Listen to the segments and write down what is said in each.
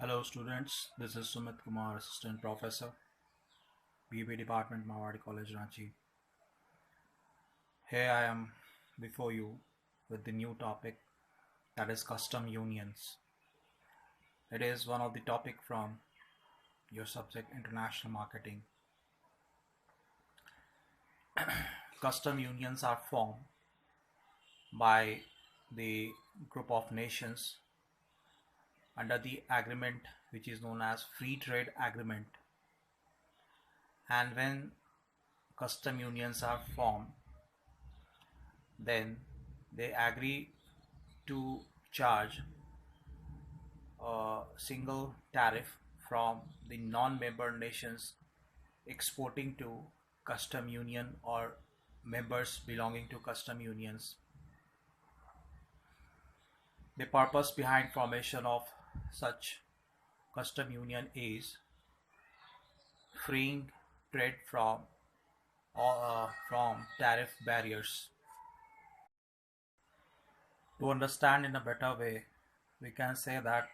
Hello students, this is Sumit Kumar, Assistant Professor, BB Department, Mawadi College, Ranchi. Here I am before you with the new topic, that is custom unions. It is one of the topic from your subject International Marketing. Custom unions are formed by the group of nations under the agreement which is known as Free Trade Agreement, and when custom unions are formed, then they agree to charge a single tariff from the non-member nations exporting to custom union or members belonging to custom unions. The purpose behind formation of such custom union is freeing trade from tariff barriers. To understand in a better way, we can say that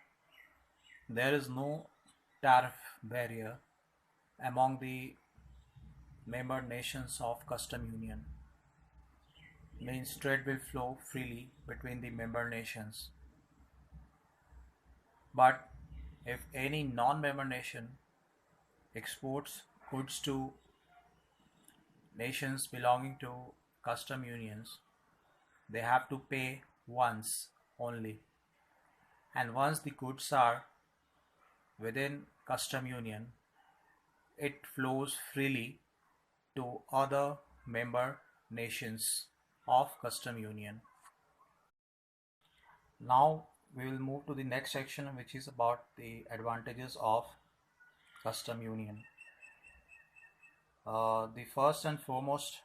there is no tariff barrier among the member nations of custom union. Means trade will flow freely between the member nations. But if any non-member nation exports goods to nations belonging to custom unions, they have to pay once only. And once the goods are within custom union, it flows freely to other member nations of custom union. Now we will move to the next section, which is about the advantages of custom union. The first and foremost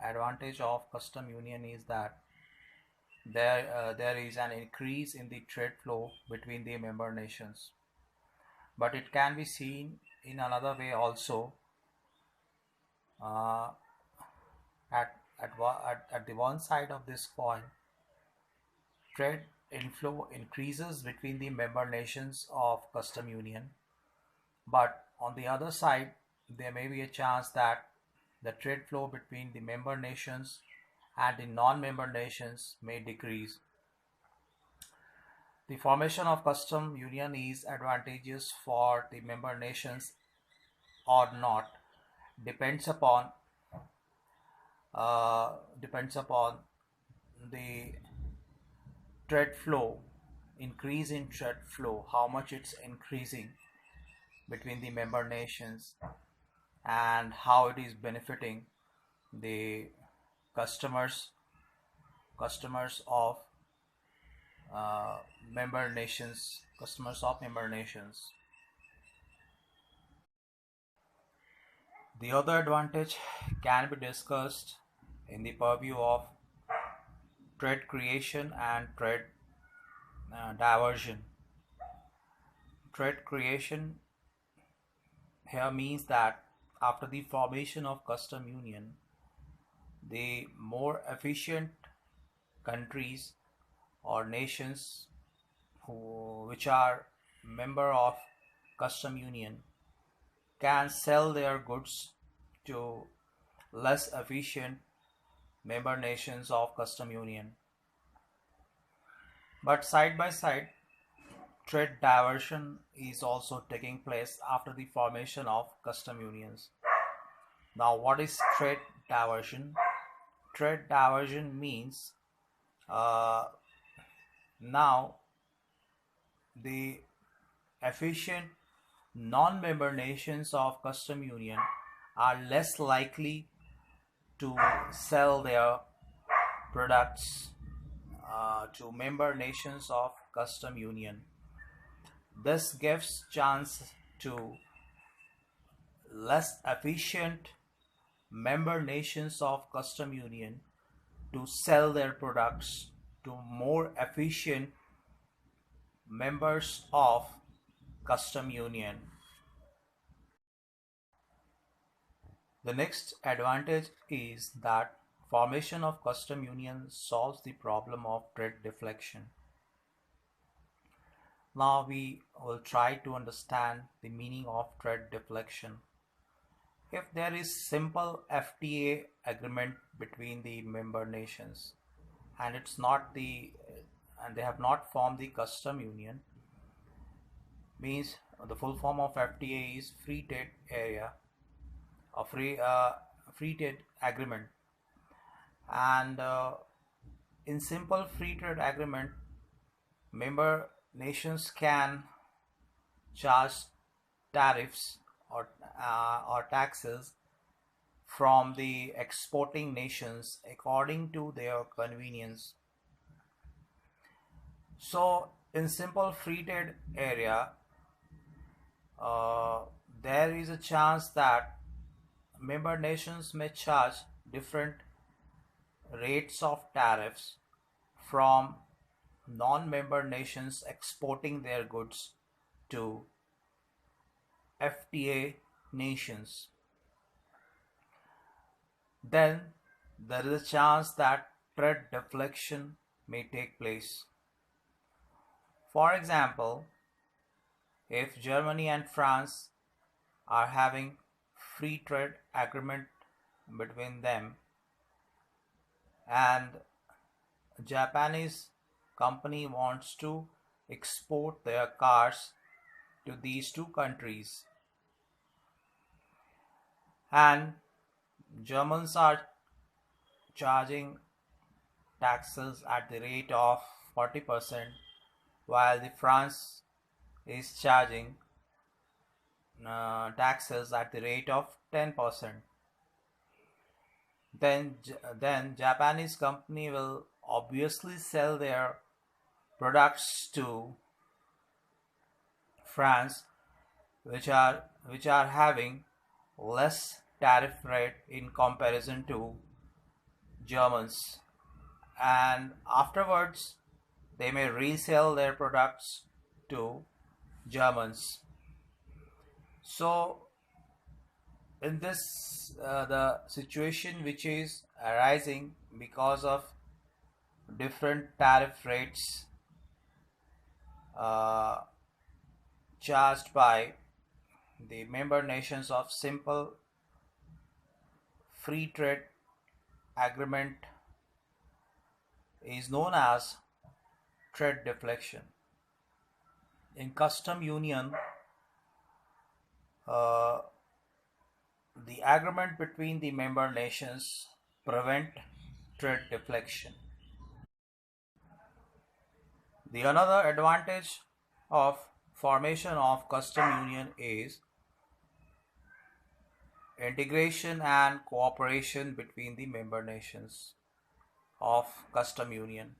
advantage of custom union is that there is an increase in the trade flow between the member nations, but it can be seen in another way also. uh, at the one side of this coin, trade inflow increases between the member nations of custom union, but on the other side there may be a chance that the trade flow between the member nations and the non-member nations may decrease. The formation of custom union is advantageous for the member nations or not depends upon the trade flow, increase in trade flow, how much it's increasing between the member nations, and how it is benefiting the customers customers of member nations customers of member nations. The other advantage can be discussed in the purview of trade creation and trade diversion. Trade creation here means that after the formation of custom union, the more efficient countries or nations which are member of custom union can sell their goods to less efficient member nations of custom union. But side by side, trade diversion is also taking place after the formation of custom unions. Now, what is trade diversion? Trade diversion means uh, now the efficient non-member nations of custom union are less likely to sell their products to member nations of custom union. This gives chance to less efficient member nations of custom union to sell their products to more efficient members of custom union. The next advantage is that formation of custom union solves the problem of trade deflection. Now we will try to understand the meaning of trade deflection. If there is simple FTA agreement between the member nations and it's not the and they have not formed the custom union, means the full form of FTA is free trade area, a free trade agreement, and in simple free trade agreement, member nations can charge tariffs or taxes from the exporting nations according to their convenience. So, in simple free trade area, uh, there is a chance that member nations may charge different rates of tariffs from non-member nations exporting their goods to FTA nations. Then there is a chance that trade deflection may take place. For example, if Germany and France are having free trade agreement between them and Japanese company wants to export their cars to these two countries and Germans are charging taxes at the rate of 40% while the France is charging taxes at the rate of 10%. Then Japanese company will obviously sell their products to France, which are having less tariff rate in comparison to Germans, and afterwards they may resell their products to Germans. So in this the situation which is arising because of different tariff rates uh, charged by the member nations of simple free trade agreement is known as trade deflection. In custom union, uh, the agreement between the member nations prevent trade deflection. The another advantage of formation of custom union is integration and cooperation between the member nations of custom union,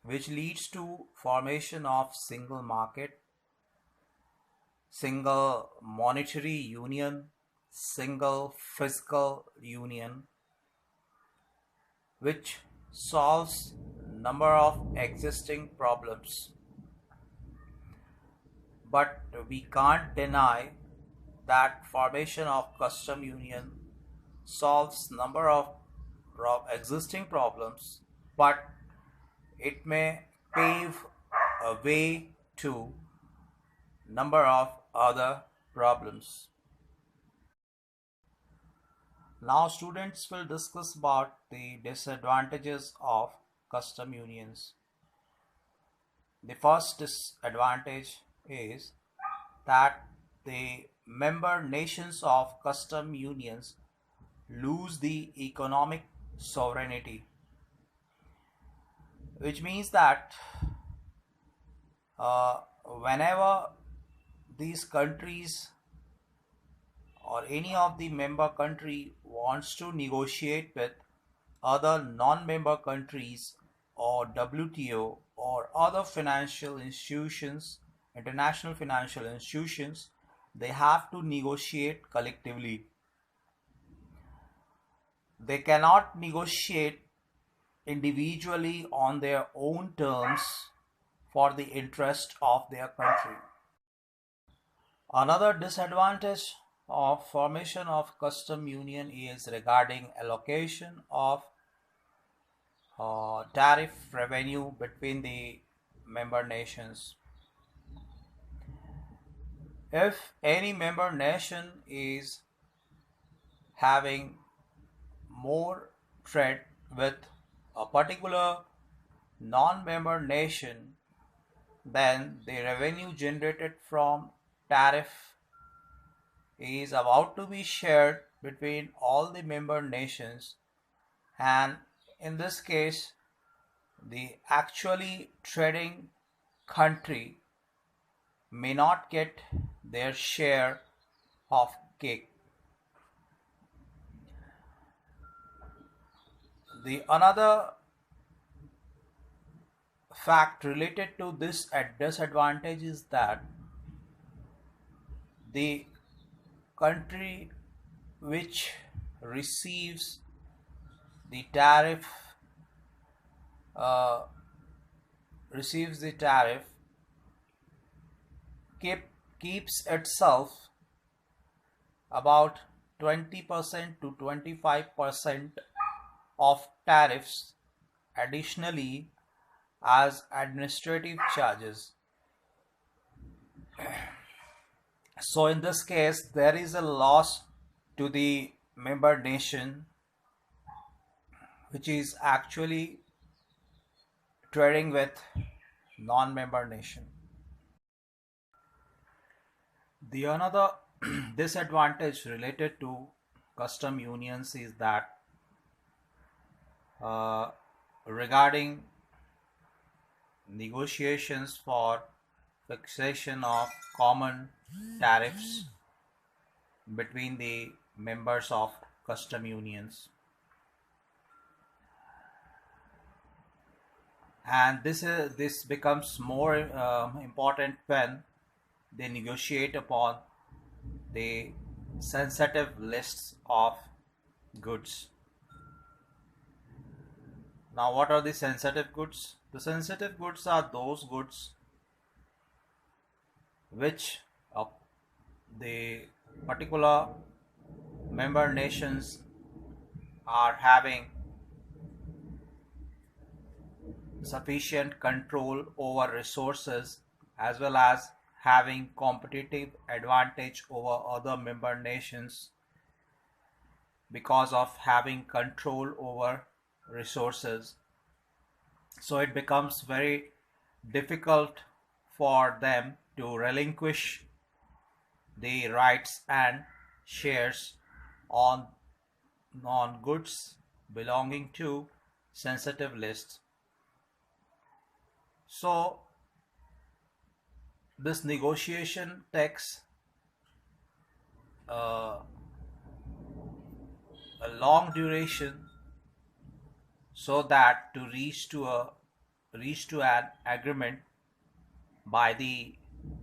which leads to formation of single market, single monetary union, single fiscal union, which solves number of existing problems. But we can't deny that formation of custom union solves number of existing problems, but it may pave a way to number of other problems. Now students will discuss about the disadvantages of custom unions. The first disadvantage is that the member nations of custom unions lose the economic sovereignty, which means that whenever these countries or any of the member country wants to negotiate with other non-member countries or WTO or other financial institutions, international financial institutions, they have to negotiate collectively. They cannot negotiate individually on their own terms for the interest of their country. Another disadvantage of formation of custom union is regarding allocation of tariff revenue between the member nations. If any member nation is having more trade with a particular non-member nation, then the revenue generated from tariff is about to be shared between all the member nations, and in this case the actually trading country may not get their share of cake. The another fact related to this disadvantage is that the country which receives the tariff uh, receives the tariff keep, keeps itself about 20% to 25% of tariffs additionally as administrative charges. So in this case there is a loss to the member nation which is actually trading with non-member nation. The another disadvantage related to custom unions is that uh, regarding negotiations for fixation of common tariffs between the members of custom unions, and this becomes more important when they negotiate upon the sensitive lists of goods. Now, what are the sensitive goods? The sensitive goods are those goods which the particular member nations are having sufficient control over resources, as well as having competitive advantage over other member nations because of having control over resources. So it becomes very difficult for them to relinquish the rights and shares on goods belonging to sensitive lists. So this negotiation takes a long duration, so that to reach to an agreement by the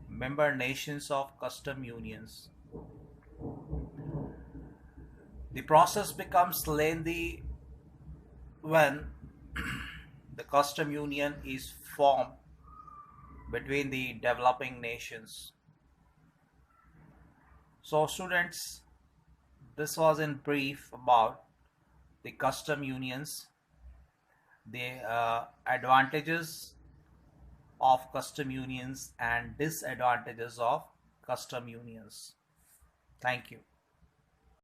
member nations of custom unions, the process becomes lengthy when the custom union is formed between the developing nations. So students, this was in brief about the custom unions, the advantages of custom unions and disadvantages of custom unions. Thank you.